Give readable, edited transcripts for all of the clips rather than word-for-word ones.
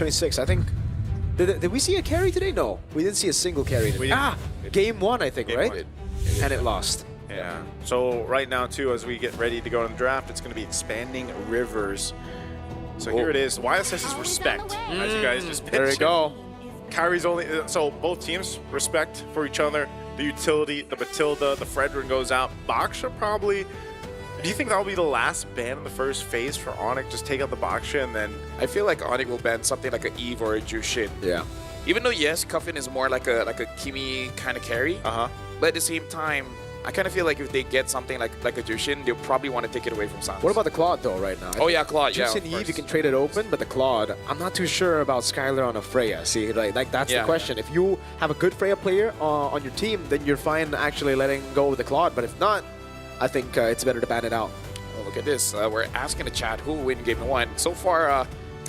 26. I think. Did we see a carry today? No, we didn't see a single carry today. Game 1, I think, Game right? one. And it lost. Yeah. So right now, too, as we get ready to go to the draft, it's going to be expanding rivers. So here it is. YSS is respect, as you guys just mentioned. There we go. Kairi's only, so both teams respect for each other. The utility, the Matilda, the Fredrin goes out. Baksha probably, do you think that'll be the last ban in the first phase for ONIC? Just take out the Baksha and then... I feel like ONIC will ban something like a Eve or a Jushin. Yeah. Even though, yes, Cuffin is more like a Kimi kind of carry. But at the same time, I kind of feel like if they get something like a Jushin, they'll probably want to take it away from sanz. What about the Claude, though, right now? Oh, yeah, Claude, Juice and Eve, you can trade it open, but the Claude, I'm not too sure about Skylar on a Freya. See, like that's the question. If you have a good Freya player on your team, then you're fine actually letting go with the Claude. But if not, I think it's better to ban it out. Oh, look at this. We're asking the chat who will win game 1. So far,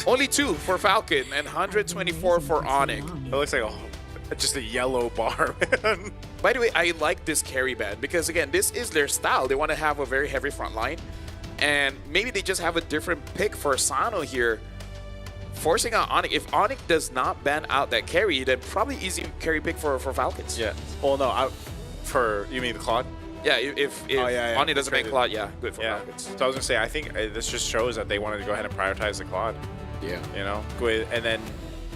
only 2 for Falcon and 124 for ONIC. It looks like just a yellow bar, man. By the way, I like this carry ban because, again, this is their style. They want to have a very heavy front line. And maybe they just have a different pick for Sano here, forcing out ONIC. If ONIC does not ban out that carry, then probably easy carry pick for Falcons. Yeah. Well, no, you mean the Claude? Yeah, if ONIC doesn't ban Claude, good for Falcons. So I was going to say, I think this just shows that they wanted to go ahead and prioritize the Claude. Yeah. You know, and then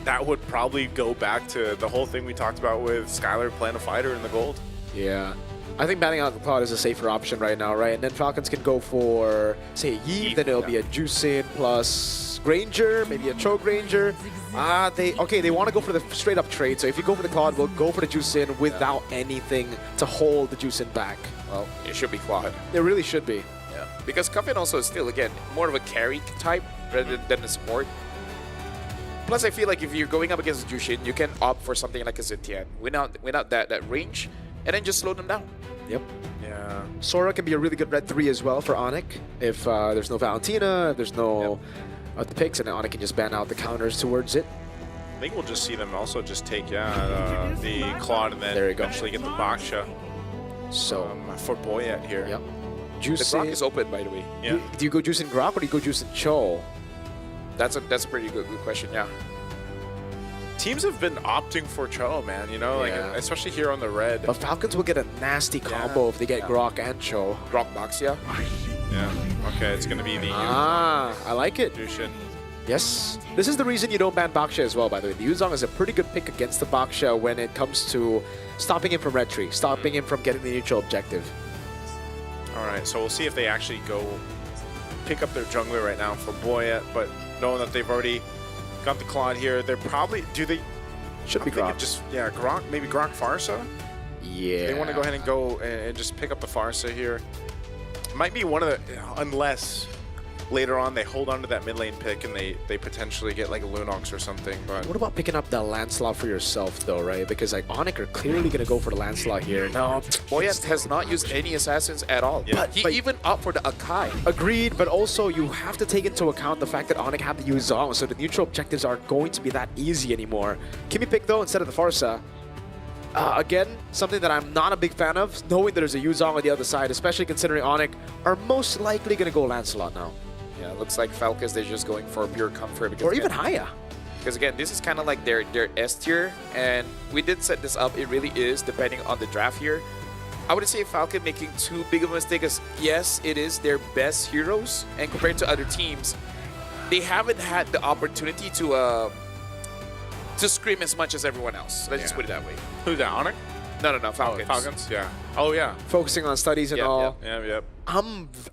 that would probably go back to the whole thing we talked about with Skylar playing a fighter in the gold. Yeah. I think banning out the Claude is a safer option right now, right? And then Falcons can go for, say, Eve, then it'll be a Juicin plus Granger, maybe a Choke Ranger. They want to go for the straight-up trade. So if you go for the Claude, we'll go for the Juicin without anything to hold the Juicin back. Well, it should be Claude. It really should be. Yeah. Because Cuffin also is still, again, more of a carry type rather than a support. Plus, I feel like if you're going up against Jushin, you can opt for something like a Zintian without that range, and then just slow them down. Yep. Yeah. Sora can be a really good red 3 as well for ONIC. If there's no Valentina, if there's no the picks, and then ONIC can just ban out the counters towards it. I think we'll just see them also just take, the Claude and then eventually get the Baksha. So for Boyet here. Yep. The Grok is open, by the way. Yeah. Do you go Juicin Grok or do you go Juicin Cho? That's a pretty good question, yeah. Teams have been opting for Cho, man, you know, like especially here on the red. But Falcons will get a nasty combo if they get Grok and Cho. Grok Baxia. Yeah. Okay, it's going to be the I like it. Jushin. Yes. This is the reason you don't ban Baksha as well, by the way. The Yuzong is a pretty good pick against the Baksha when it comes to stopping him from red tree, stopping him from getting the neutral objective. All right, so we'll see if they actually go pick up their jungler right now for Boyet, but knowing that they've already got the Claude here, they're probably, Should be Grok. Just, Grok, maybe Grok Farsa? Yeah. They want to go ahead and go and just pick up the Farsa here. Might be one of the, unless later on they hold on to that mid lane pick and they potentially get like a Lunox or something. But what about picking up the Lancelot for yourself though, right? Because like ONIC are clearly going to go for the Lancelot here. No, Boyet has not used any assassins at all. Yeah. But he even opted for the Akai. Agreed, but also you have to take into account the fact that ONIC have the Yuzong, so the neutral objectives aren't going to be that easy anymore. Kimi pick though instead of the Farsa. Again, something that I'm not a big fan of, knowing that there's a Yuzong on the other side, especially considering ONIC are most likely going to go Lancelot now. Yeah, it looks like Falcons, they're just going for pure comfort. Because or even Haya. Because again, this is kind of like their S tier, and we did set this up. It really is, depending on the draft here. I wouldn't say Falcon making too big of a mistake, as yes, it is their best heroes, and compared to other teams, they haven't had the opportunity to scream as much as everyone else. Let's just put it that way. who's that, ONIC? No, Falcons. Oh, Falcons? Yeah. Oh, yeah. Focusing on studies and all. Yep.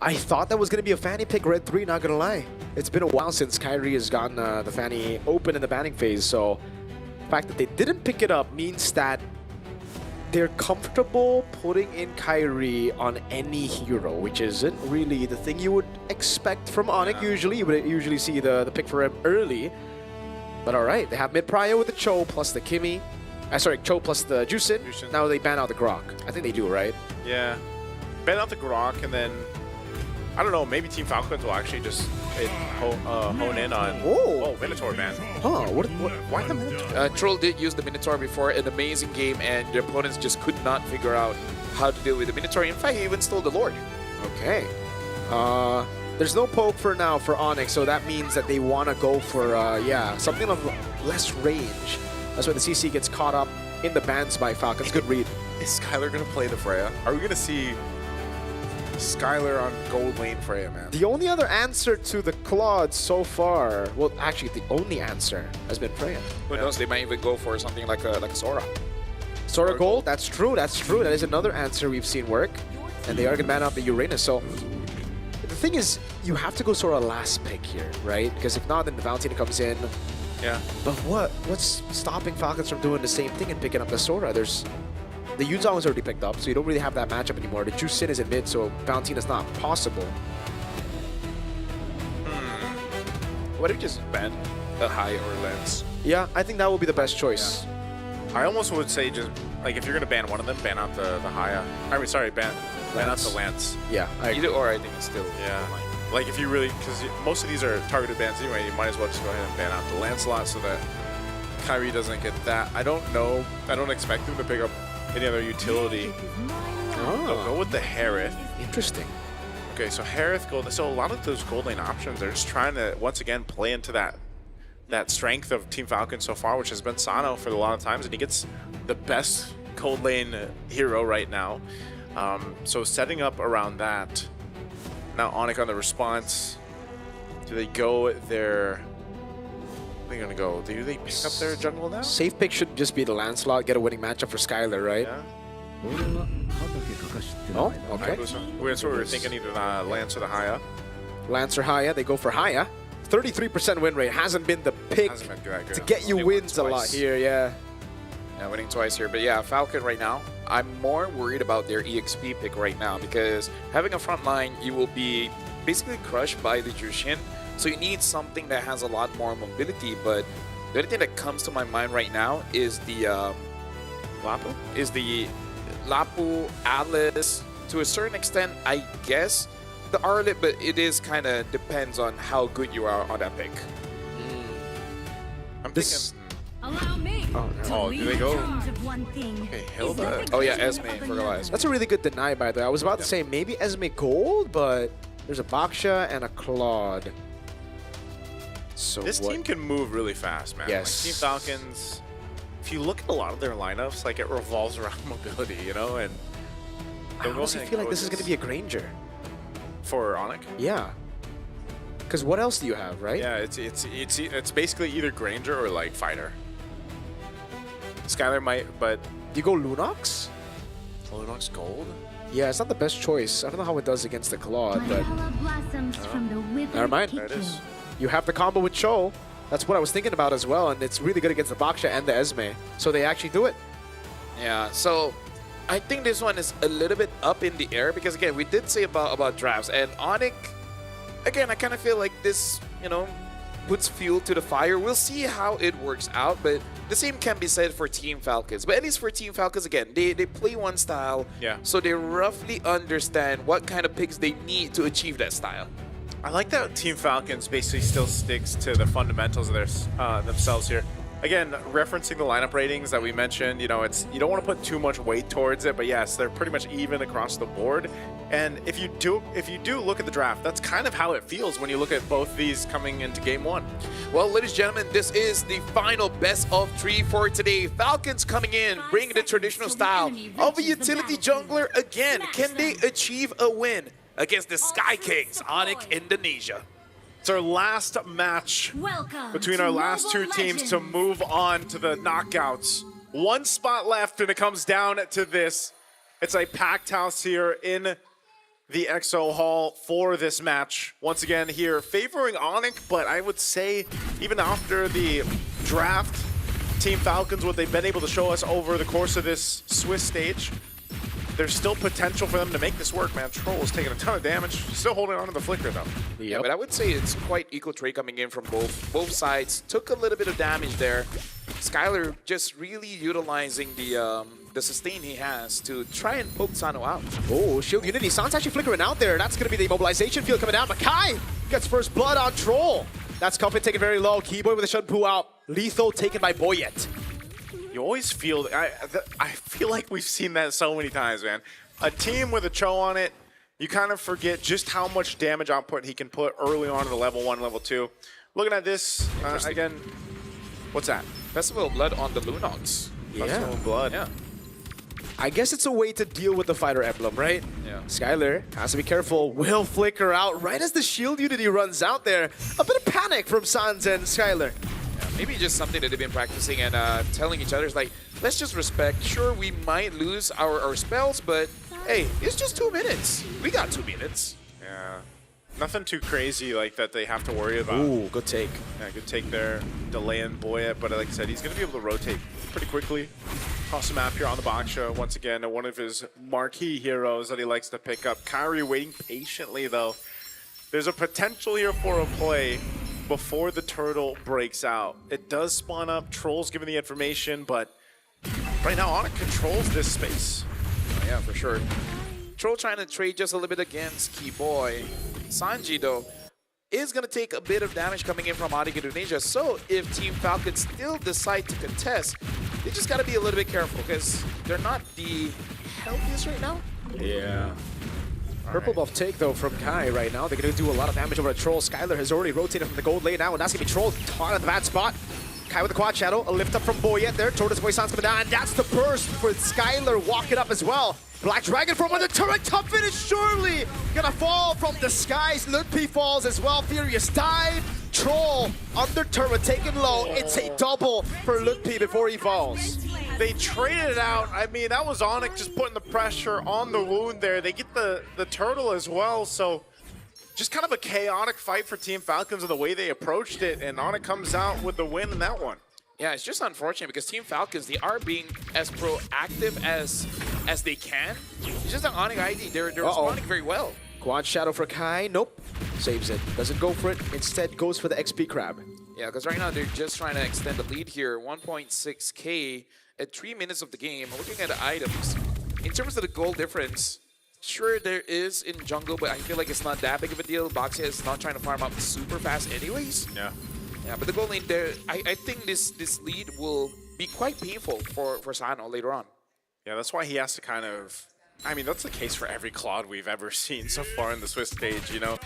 I thought that was going to be a Fanny pick, red 3, not going to lie. It's been a while since Kairi has gotten the Fanny open in the banning phase, so the fact that they didn't pick it up means that they're comfortable putting in Kairi on any hero, which isn't really the thing you would expect from ONIC usually. You would usually see the pick for him early. But alright, they have mid-prio with the Cho plus the Kimi. Sorry, Cho plus the Juicin. Now they ban out the Grok. I think they do, right? Yeah. Ban out the Grok, and then, I don't know, maybe Team Falcons will actually just hone in on... Oh, Minotaur ban. Huh, why the Minotaur? Troll did use the Minotaur before, an amazing game, and their opponents just could not figure out how to deal with the Minotaur. In fact, he even stole the Lord. Okay. There's no poke for now for ONIC, so that means that they want to go for, yeah, something of less range. That's why the CC gets caught up in the bans by Falcons. Good read. Is Skylar going to play the Freya? Are we going to see Skylar on gold lane Freya, man? The only other answer to the Claude so far, well, actually, the only answer has been Freya. Who knows? They might even go for something like a Sora. Sora Gold, that's true, that's true. That is another answer we've seen work. And they are going to ban out the Uranus, so the thing is, you have to go Sora last pick here, right? Because if not, then the Valentina comes in. Yeah. But what's stopping Falcons from doing the same thing and picking up the Sora? There's the Yuzong is already picked up, so you don't really have that matchup anymore. The Juice Sin is in mid, so Valentina's not possible. What if you just ban a high or lens? Yeah, I think that would be the best choice. Yeah. I almost would say just, like, if you're going to ban one of them, ban out the Haya. I mean, sorry, ban out the Lance. Yeah, Either or, I think it's still Yeah. Like, if you really, because most of these are targeted bans anyway, you might as well just go ahead and ban out the Lancelot so that Kairi doesn't get that. I don't know. I don't expect him to pick up any other utility. They'll go with the Harith. Interesting. Okay, so Harith gold. So a lot of those gold lane options, they're just trying to once again play into that strength of Team Falcon so far, which has been Sano for a lot of times, and he gets the best gold lane hero right now. So setting up around that. Now ONIC on the response. Do they go their? They're gonna go. Do they pick up their jungle now? Safe pick should just be the Lancelot, get a winning matchup for Skylar, right? Yeah. Oh, okay. That's what we were thinking, either the Lance or the Haya. Lance or Haya, they go for Haya. 33% win rate hasn't been the pick Hasn't been that good. to get you Only won wins a lot twice. here, yeah. Yeah, winning twice here. But yeah, Falcon right now, I'm more worried about their EXP pick right now because having a front line, you will be basically crushed by the Jushin. So you need something that has a lot more mobility. But the only thing that comes to my mind right now is the Lapu? is the Lapu, Alice, to a certain extent, I guess, the Arlet, but it is kind of depends on how good you are on that pick. I'm This- thinking. Allow me Oh, do they go? Okay, Okay, Hilda. Oh yeah, Esme, forgot about Esme. That's a really good deny, by the way. I was about to say maybe Esme Gold, but there's a Baksha and a Claude. So This what? team can move really fast, man. Yes. Like Team Falcons, if you look at a lot of their lineups, like it revolves around mobility, you know, and I they'll go honestly ahead and feel like go this is with going to be a Granger. for ONIC. Yeah. Because what else do you have, right? Yeah, it's basically either Granger or like Fighter. Skylar might, but You go Lunox? Lunox Gold. Yeah, it's not the best choice. I don't know how it does against the Claude, but never mind. There it is. you have the combo with Cho. That's what I was thinking about as well, and it's really good against the Baksha and the Esme. So they actually do it. Yeah, so I think this one is a little bit up in the air because again, we did say about drafts and ONIC. Again, I kind of feel like this, you know, puts fuel to the fire. We'll see how it works out, but the same can be said for Team Falcons. But at least for Team Falcons, again, they play one style, Yeah. so they roughly understand what kind of picks they need to achieve that style. I like that Team Falcons basically still sticks to the fundamentals of their themselves here. Again, referencing the lineup ratings that we mentioned, you know, it's you don't want to put too much weight towards it, but yes, they're pretty much even across the board. And if you do look at the draft, that's kind of how it feels when you look at both these coming into game one. Well, ladies and gentlemen, this is the final best of 3 for today. Falcons coming in, bringing the traditional style of a utility jungler again. Can they achieve a win against the Sky Kings, ONIC Indonesia? It's our last match between our last two teams to move on to the knockouts. One spot left, and it comes down to this. It's a packed house here in the EXO Hall for this match. Once again here, favoring ONIC, but I would say even after the draft, Team Falcons, what they've been able to show us over the course of this Swiss stage, there's still potential for them to make this work, man. Troll is taking a ton of damage, still holding on to the flicker though. Yeah, but I would say it's quite equal trade coming in from both sides. Took a little bit of damage there. Skylar just really utilizing the sustain he has to try and poke Sano out. Oh, Shield Unity. Sanz actually flickering out there. That's going to be the immobilization field coming down. Makai gets first blood on Troll. That's Comfort taken very low. Kiboy with a Shunpu out. Lethal taken by Boyet. You always feel, I feel like we've seen that so many times, man. A team with a Cho on it, you kind of forget just how much damage output he can put early on in the level 1, level 2. Looking at this, again, what's that? Festival of Blood on the Lunox. Festival of Blood. Yeah. I guess it's a way to deal with the fighter emblem, right? Yeah. Skylar has to be careful. Will flicker out right as the shield unity runs out there. A bit of panic from Sanz and Skylar. Yeah, maybe just something that they've been practicing and telling each other is like, let's just respect. Sure, we might lose our spells, but hey, it's just 2 minutes. We got 2 minutes. Yeah. Nothing too crazy like that they have to worry about. Ooh, good take. Yeah, good take there. Delaying Boyet, but like I said, he's going to be able to rotate pretty quickly. Cross the map here on the Baksha. Once again, one of his marquee heroes that he likes to pick up. Kairi waiting patiently, though. There's a potential here for a play before the turtle breaks out. It does spawn up. Troll's giving the information, but right now, ONIC controls this space. Oh, yeah, for sure. Troll trying to trade just a little bit against Kiboy. Sanji, though, is going to take a bit of damage coming in from ONIC Indonesia. So if Team Falcons still decide to contest, they just got to be a little bit careful because they're not the healthiest right now. Yeah. Purple buff take, though, from Kai right now. They're going to do a lot of damage over a Troll. Skylar has already rotated from the gold lane now, and that's going to be Troll caught at the bad spot. Kai with the quad shadow, a lift up from Boyet there. Tortoise Boy Sanz coming down, and that's the burst for Skylar walking up as well. Black Dragon from under turret, top finish surely gonna fall from the skies. lutpi falls as well, Furious dive. Troll under turret taken low. It's a double for lutpi before he falls. They traded it out. I mean, that was ONIC just putting the pressure on the wound there. They get the turtle as well, so just kind of a chaotic fight for Team Falcons and the way they approached it, and ONIC comes out with the win in that one. Yeah, it's just unfortunate because Team Falcons, they are being as proactive as they can. It's just an ONIC ID. They're responding very well. Quad shadow for Kai, nope. Saves it, doesn't go for it, instead goes for the XP crab. Yeah, because right now they're just trying to extend the lead here. 1.6k at 3 minutes of the game. Looking at the items, in terms of the goal difference, sure there is in jungle, but I feel like it's not that big of a deal. Boxia is not trying to farm up super fast anyways. Yeah. Yeah, but the goal lane there, I think this lead will be quite painful for Sano later on. Yeah, that's why he has to kind of... I mean, that's the case for every Claude we've ever seen so far in the Swiss stage, you know?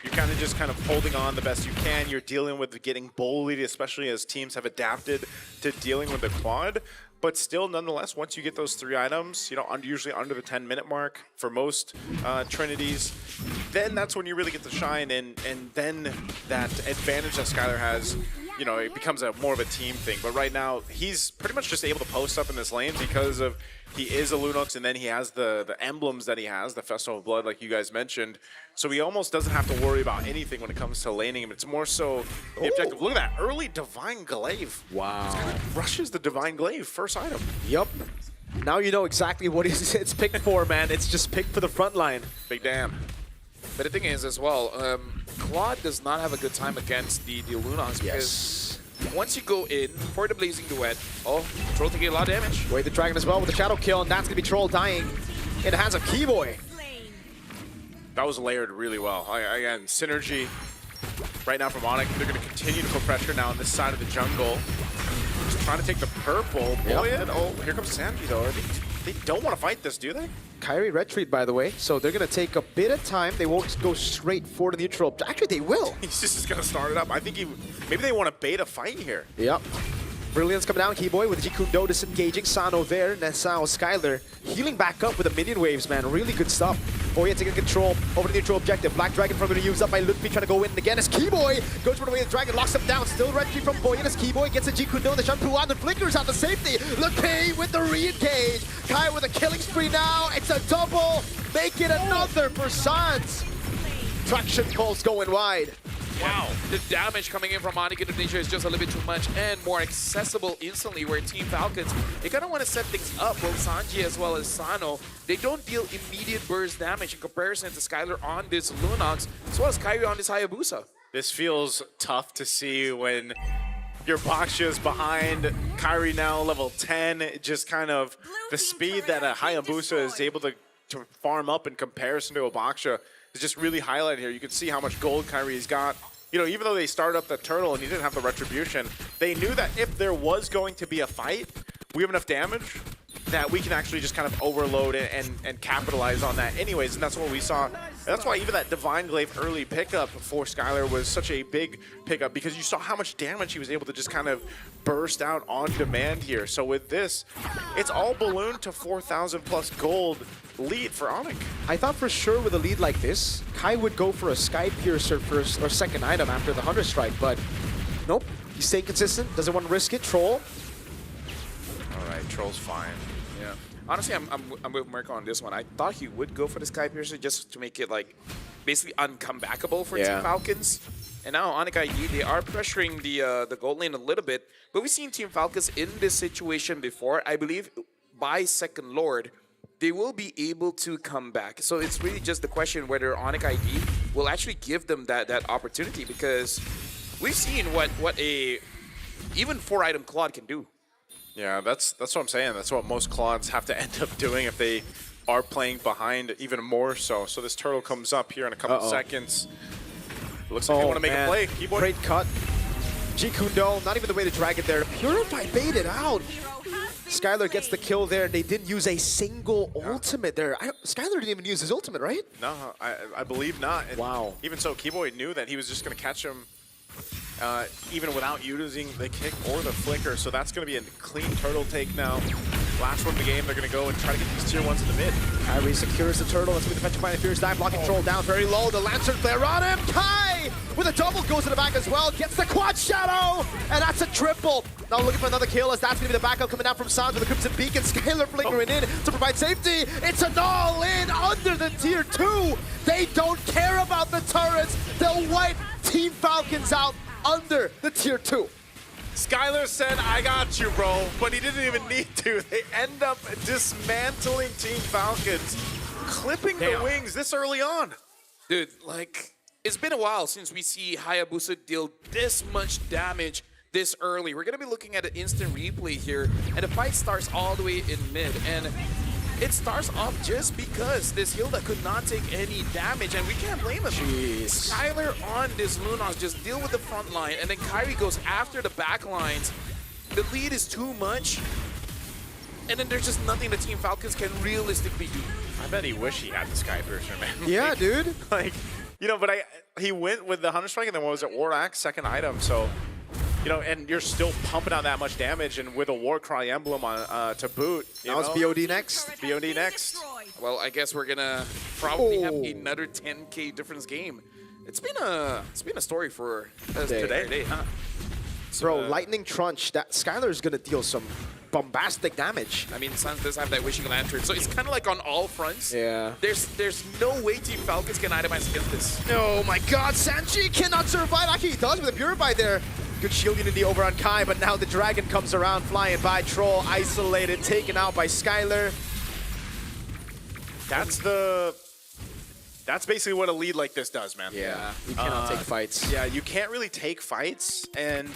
You're kind of just kind of holding on the best you can. You're dealing with getting bullied, especially as teams have adapted to dealing with the quad. But still, nonetheless, once you get those 3 items, you know, usually under the 10-minute mark for most Trinities, then that's when you really get to shine, and then that advantage that Skylar has, you know, it becomes more of a team thing. But right now, he's pretty much just able to post up in this lane because of he is a Lunox, and then he has the emblems that he has, the Festival of Blood, like you guys mentioned. So he almost doesn't have to worry about anything when it comes to laning him. It's more so the objective. Look at that early Divine Glaive. Wow. Rushes the Divine Glaive, first item. Yup. Now you know exactly what it's picked for, man. It's just picked for the front line. Big damn. But the thing is as well, Claude does not have a good time against the Lunox because once you go in for the Blazing Duet, Troll taking a lot of damage. Wait, the Dragon as well with the Shadow Kill, and that's going to be Troll dying in the hands of Kiboy. That was layered really well. Again, synergy right now from ONIC. They're going to continue to put pressure now on this side of the jungle. Just trying to take the purple. Boyet. Oh, here comes Sandy though. They don't want to fight this, do they? Kairi retreat, by the way, so they're going to take a bit of time. They won't go straight for the neutral. Actually, they will. He's just going to start it up. I think maybe they want to bait a fight here. Yep. Brilliance coming down, Kiboy with Jikundo disengaging. Sano there, Nesao, Skylar healing back up with the minion waves, man. Really good stuff. Boyet taking control over the neutral objective. Black Dragon from going to use up by lutpi, trying to go in again as Kiboy goes for the way the Dragon, locks him down. Still retreat from Boyet as Kiboy gets a Jikundo. The shampoo on, the flickers out the safety. lutpi with the re-engage. Kai with a killing spree now. It's a double. Make it another for Sanz. Traction pulse going wide. Wow, the damage coming in from ONIC Indonesia is just a little bit too much and more accessible instantly, where Team Falcons, they kind of want to set things up, both Sanji as well as Sano. They don't deal immediate burst damage in comparison to Skylar on this Lunox, as well as Kairi on this Hayabusa. This feels tough to see when your Baksha is behind. Kairi now level 10, just kind of the speed that a Hayabusa is able to farm up in comparison to a Baksha is just really highlighted here. You can see how much gold Kairi's got. You know, even though they started up the turtle and he didn't have the retribution, they knew that if there was going to be a fight, we have enough damage. that we can actually just kind of overload it and capitalize on that anyways, and that's what we saw. That's why even that Divine Glaive early pickup for Skylar was such a big pickup, because you saw how much damage he was able to just kind of burst out on demand here. So with this, it's all ballooned to 4,000 plus gold lead for ONIC. I thought for sure with a lead like this, Kai would go for a Sky Piercer first or second item after the Hunter Strike, but nope. He's staying consistent, doesn't want to risk it. Troll. All right, Troll's fine. Yeah. Honestly, I'm with Marco on this one. I thought he would go for the Sky Piercer just to make it like basically uncomebackable for Team Falcons. And now ONIC ID, they are pressuring the gold lane a little bit, but we've seen Team Falcons in this situation before. I believe by second Lord, they will be able to come back. So it's really just the question whether ONIC ID will actually give them that opportunity, because we've seen what a even 4-item Claude can do. Yeah, that's what I'm saying. That's what most Claudes have to end up doing if they are playing behind even more so. So this turtle comes up here in a couple seconds. Looks like they want to make a play. Kiboy. Great cut. G-Kundo, not even the way to drag it there. Purify baited out. Skylar gets the kill there. They didn't use a single ultimate there. Skylar didn't even use his ultimate, right? No, I believe not. And wow. Even so, Kiboy knew that he was just going to catch him even without using the kick or the flicker. So that's going to be a clean turtle take now. Last one of the game, they're going to go and try to get these tier 1s in the mid. Kairi secures the turtle. That's going to be defended by the Fierce Dive. Blocking Troll down very low. The Lancer flare on him. Kai with a double goes to the back as well. Gets the quad shadow. And that's a triple. Now looking for another kill, as that's going to be the backup coming down from sanz with the Crimson Beacon. Skylar flickering in to provide safety. It's an all-in under the tier 2. They don't care about the turrets. They'll wipe Team Falcons out under the tier 2. Skylar said, I got you, bro, but he didn't even need to. They end up dismantling Team Falcons, clipping the wings this early on. Dude, like, it's been a while since we see Hayabusa deal this much damage this early. We're going to be looking at an instant replay here, and the fight starts all the way in mid, and it starts off just because this Hilda could not take any damage, and we can't blame him. Jeez. Skylar on this Lunox just deal with the front line, and then Kairi goes after the back lines. The lead is too much, and then there's just nothing the Team Falcons can realistically do. I bet he wish he had the Sky Piercer, man. Yeah, dude. Like, you know, but he went with the Hunter Strike, and then what was it, War Axe, second item, so... You know, and you're still pumping out that much damage, and with a Warcry emblem on to boot. Now it's BOD next. BOD next. Well, I guess we're gonna probably have another 10K difference game. It's been a story for today, huh? Bro, Lightning Trunch, that Skylar's gonna deal some bombastic damage. I mean, sanz does have that Wishing Lantern, so it's kind of like on all fronts. Yeah. There's no way Team Falcons can itemize against this. Oh my god, Sanji cannot survive. Actually, he does with a Purify there. Good shield unity over on Kai, but now the dragon comes around, flying by. Troll isolated, taken out by Skylar. That's basically what a lead like this does, man. Yeah, you cannot take fights. Yeah, you can't really take fights, and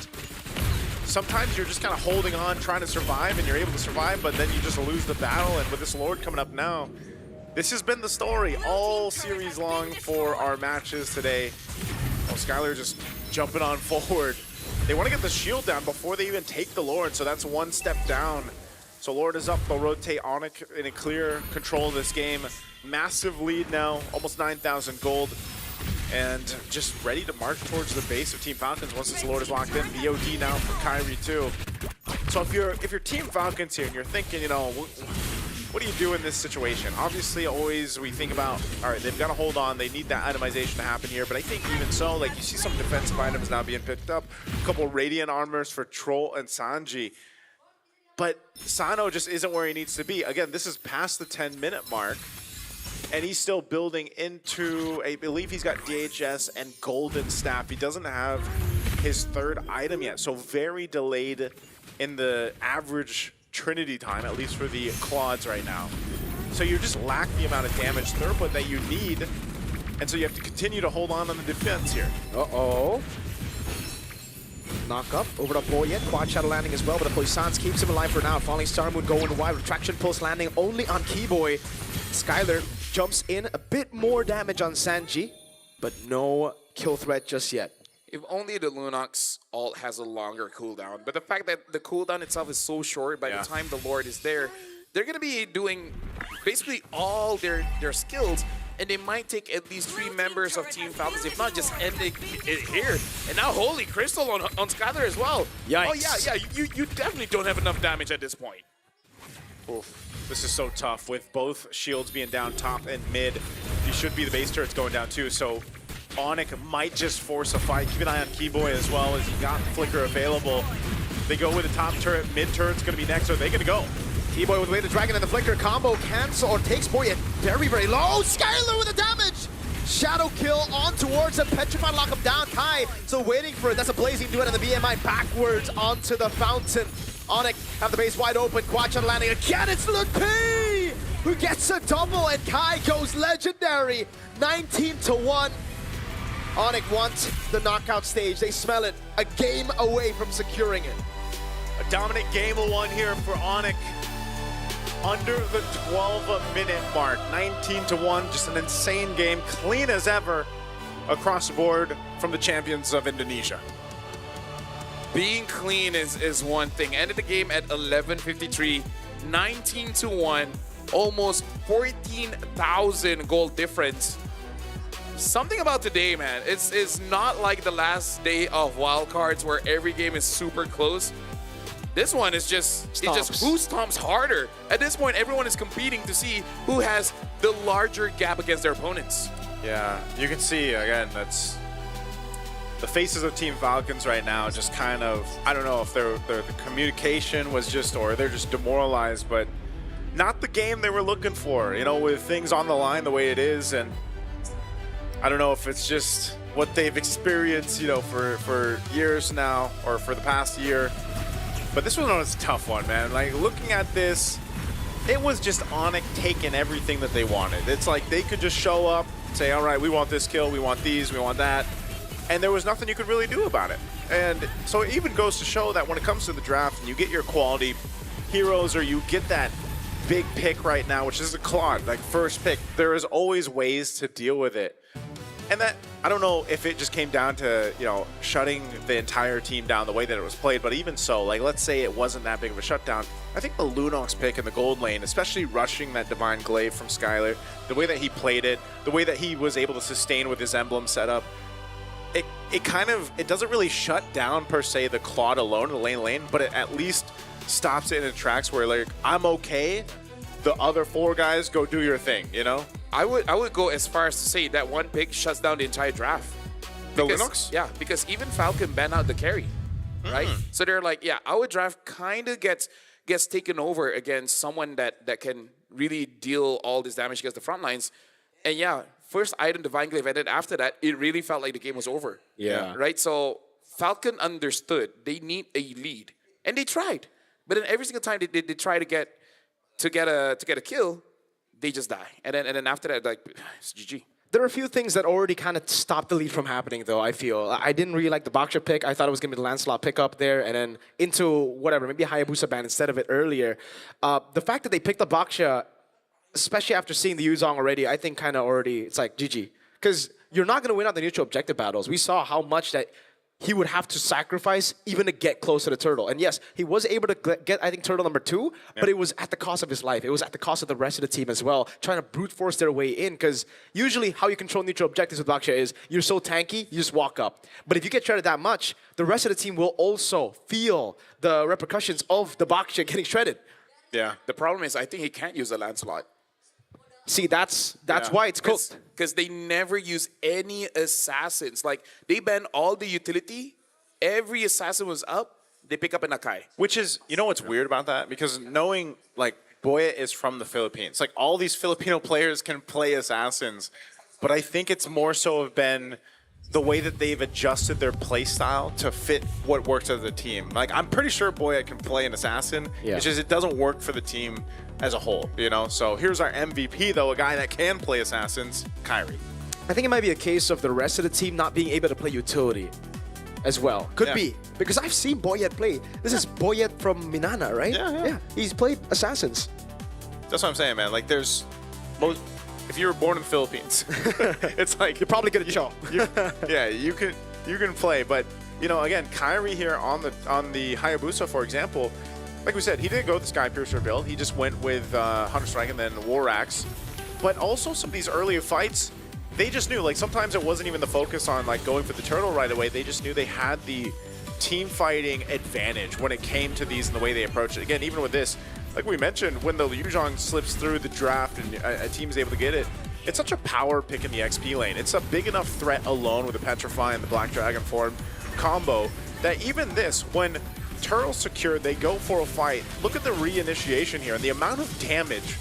sometimes you're just kind of holding on, trying to survive, and you're able to survive, but then you just lose the battle, and with this Lord coming up now, this has been the story all series long for our matches today. Oh, Skylar just jumping on forward. They want to get the shield down before they even take the Lord, so that's one step down. So Lord is up, they'll rotate ONIC in a clear control of this game. Massive lead now, almost 9,000 gold. And just ready to march towards the base of Team Falcons once this Lord is locked in. BOD now for Kairi too. So if you're Team Falcons here and you're thinking, you know, what do you do in this situation? Obviously, always we think about, all right, they've got to hold on. They need that itemization to happen here. But I think even so, like you see some defensive items now being picked up. A couple Radiant armors for Troll and Sanji. But Sano just isn't where he needs to be. Again, this is past the 10-minute mark. And he's still building into, I believe he's got DHS and Golden Staff. He doesn't have his third item yet. So very delayed in the average Trinity time, at least for the Claudes right now. So you just lack the amount of damage throughput that you need, and so you have to continue to hold on the defense here. Uh-oh. Knock up over to Boyet. Quad Shadow landing as well, but the sanz keeps him alive for now. Falling Star Moon going wide. Retraction Pulse landing only on Kiboy. Skylar jumps in. A bit more damage on Sanji, but no kill threat just yet. If only the Lunox ult has a longer cooldown. But the fact that the cooldown itself is so short, by the time the Lord is there, they're going to be doing basically all their skills, and they might take at least 3 members of Team Falcons, if not just ending it here. And now Holy Crystal on Skylar as well. Yikes. Oh yeah, you definitely don't have enough damage at this point. Oof. This is so tough with both shields being down top and mid. You should be the base turrets going down too, so ONIC might just force a fight. Keep an eye on Kiboy as well, as he got Flicker available. They go with the top turret, mid turret's gonna be next. Are they gonna go? Kiboy with the way the Dragon and the Flicker combo cancel or takes Boyet very, very low. Skylar with the damage! Shadow kill on towards a Petrified lock him down. Kai still waiting for it. That's a blazing duet on the BMI backwards onto the fountain. ONIC have the base wide open. Quad shot landing again. It's lutpi who gets a double, and Kai goes legendary. 19-1. ONIC wants the knockout stage. They smell it. A game away from securing it. A dominant game of 1 here for ONIC. Under the 12-minute mark. 19-1, just an insane game. Clean as ever across the board from the champions of Indonesia. Being clean is one thing. Ended the game at 11:53, 19-1, almost 14,000 goal difference. Something about today, man. It's not like the last day of wildcards where every game is super close. This one is just who stomps harder. At this point, everyone is competing to see who has the larger gap against their opponents. Yeah, you can see, again, that's the faces of Team Falcons right now just kind of, I don't know if the communication was just, or they're just demoralized, but not the game they were looking for, you know, with things on the line the way it is. And I don't know if it's just what they've experienced, you know, for years now, or for the past year. But this one was a tough one, man. Like, looking at this, it was just ONIC taking everything that they wanted. It's like they could just show up, say, all right, we want this kill, we want these, we want that. And there was nothing you could really do about it. And so it even goes to show that when it comes to the draft and you get your quality heroes, or you get that big pick right now, which is a Claude, like first pick, there is always ways to deal with it. And that, I don't know if it just came down to, you know, shutting the entire team down the way that it was played, but even so, like, let's say it wasn't that big of a shutdown. I think the Lunox pick in the gold lane, especially rushing that Divine Glaive from Skylar, the way that he played it, the way that he was able to sustain with his emblem setup, it doesn't really shut down, per se, the Claude alone in the lane, but it at least stops it in tracks where, like, I'm okay, the other 4 guys go do your thing, you know? I would go as far as to say that one pick shuts down the entire draft. The Linux? Yeah, because even Falcon banned out the carry, right? So they're like, yeah, our draft kind of gets taken over against someone that can really deal all this damage against the front lines. And yeah, first item Divine Glaive, and then after that, it really felt like the game was over. Yeah. Right? So Falcon understood they need a lead, and they tried. But then every single time they try to get a kill, they just die. And then after that, like, it's GG. There are a few things that already kind of stopped the lead from happening, though, I feel. I didn't really like the Baksha pick. I thought it was going to be the Lancelot pick up there, and then into whatever, maybe a Hayabusa ban instead of it earlier. The fact that they picked up Baksha, especially after seeing the Yuzong already, I think kind of already, it's like GG. Because you're not going to win out the neutral objective battles. We saw how much that he would have to sacrifice even to get close to the turtle. And yes, he was able to get, I think, turtle number 2, but it was at the cost of his life. It was at the cost of the rest of the team as well, trying to brute force their way in, because usually how you control neutral objectives with Baksha is you're so tanky, you just walk up. But if you get shredded that much, the rest of the team will also feel the repercussions of the Baksha getting shredded. Yeah. The problem is I think he can't use a Lancelot. See, that's why it's cooked. Because they never use any assassins. Like, they ban all the utility. Every assassin was up. They pick up an Akai. Which is, you know what's weird about that? Because knowing, like, Boya is from the Philippines. Like, all these Filipino players can play assassins. But I think it's more so have been the way that they've adjusted their play style to fit what works as a team. Like, I'm pretty sure Boya can play an assassin. Yeah. It's just it doesn't work for the team as a whole, you know? So here's our MVP, though, a guy that can play assassins, Kairi. I think it might be a case of the rest of the team not being able to play utility as well. Could be. Because I've seen Boyet play. This is Boyet from Minana, right? Yeah. He's played assassins. That's what I'm saying, man. Like, there's most... If you were born in the Philippines, it's like... You're probably good at show. Yeah, you can play. But, you know, again, Kairi here on the Hayabusa, for example, like we said, he didn't go with the Sky Piercer build. He just went with Hunter Strike and then War Axe. But also some of these earlier fights, they just knew, like sometimes it wasn't even the focus on like going for the turtle right away. They just knew they had the team fighting advantage when it came to these and the way they approached it. Again, even with this, like we mentioned, when the Yuzhong slips through the draft and a team is able to get it, it's such a power pick in the XP lane. It's a big enough threat alone with the Petrify and the Black Dragon form combo that even this, when Turtle's secured, they go for a fight. Look at the reinitiation here and the amount of damage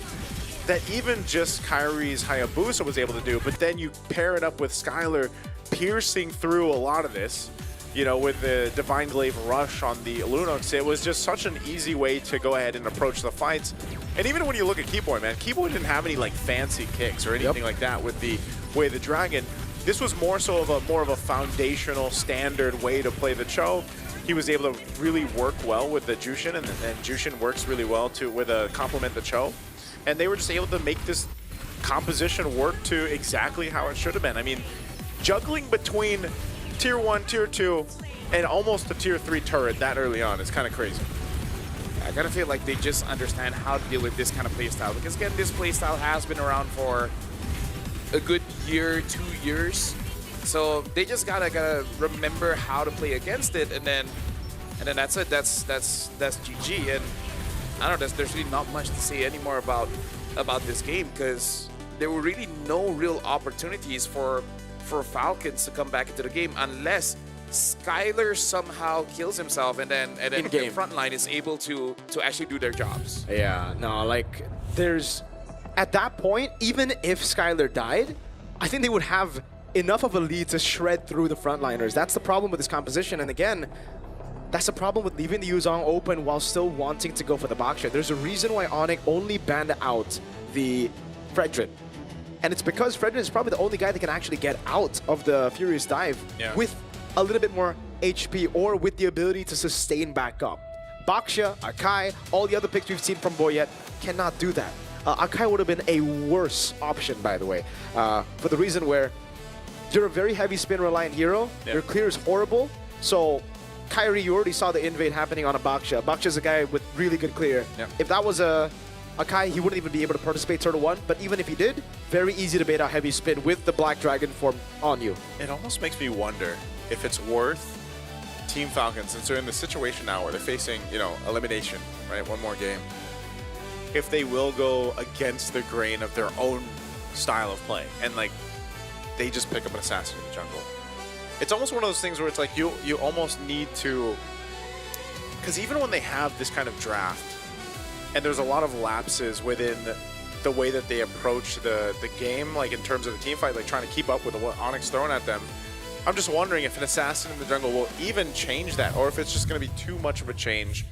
that even just Kairi's Hayabusa was able to do, but then you pair it up with Skylar piercing through a lot of this, you know, with the Divine Glaive Rush on the Lunux. It was just such an easy way to go ahead and approach the fights. And even when you look at Kiboy, man, Kiboy didn't have any like fancy kicks or anything like that with the way the Dragon. This was more so of a foundational standard way to play the Cho. He was able to really work well with the Jushin, and Jushin works really well to complement the Cho. And they were just able to make this composition work to exactly how it should have been. I mean, juggling between Tier 1, Tier 2, and almost a Tier 3 turret that early on is kind of crazy. I kind of feel like they just understand how to deal with this kind of playstyle. Because again, this playstyle has been around for a good year, 2 years. So they just gotta remember how to play against it, and then that's it. That's GG. And I don't know. There's really not much to say anymore about this game, because there were really no real opportunities for Falcons to come back into the game unless Skylar somehow kills himself, and then the front line is able to actually do their jobs. Yeah, no, like there's at that point, even if Skylar died, I think they would have enough of a lead to shred through the frontliners. That's the problem with this composition, and again, that's the problem with leaving the Yuzhong open while still wanting to go for the Baksha. There's a reason why ONIC only banned out the Fredrin. And it's because Fredrin is probably the only guy that can actually get out of the Furious Dive with a little bit more HP or with the ability to sustain back up. Baksha, Akai, all the other picks we've seen from Boyet cannot do that. Akai would have been a worse option, by the way, for the reason where you're a very heavy spin reliant hero, your clear is horrible, so Kairi, you already saw the invade happening on a Baksha. Baksha's a guy with really good clear. If that was a Akai, he wouldn't even be able to participate Turtle 1, but even if he did, very easy to bait out heavy spin with the Black Dragon form on you. It almost makes me wonder if it's worth Team Falcons, since they're in the situation now where they're facing, you know, elimination, right? One more game. If they will go against the grain of their own style of play and like they just pick up an assassin in the jungle. It's almost one of those things where it's like you almost need to, because even when they have this kind of draft and there's a lot of lapses within the way that they approach the game, like in terms of the team fight, like trying to keep up with what ONIC's throwing at them, I'm just wondering if an assassin in the jungle will even change that, or if it's just going to be too much of a change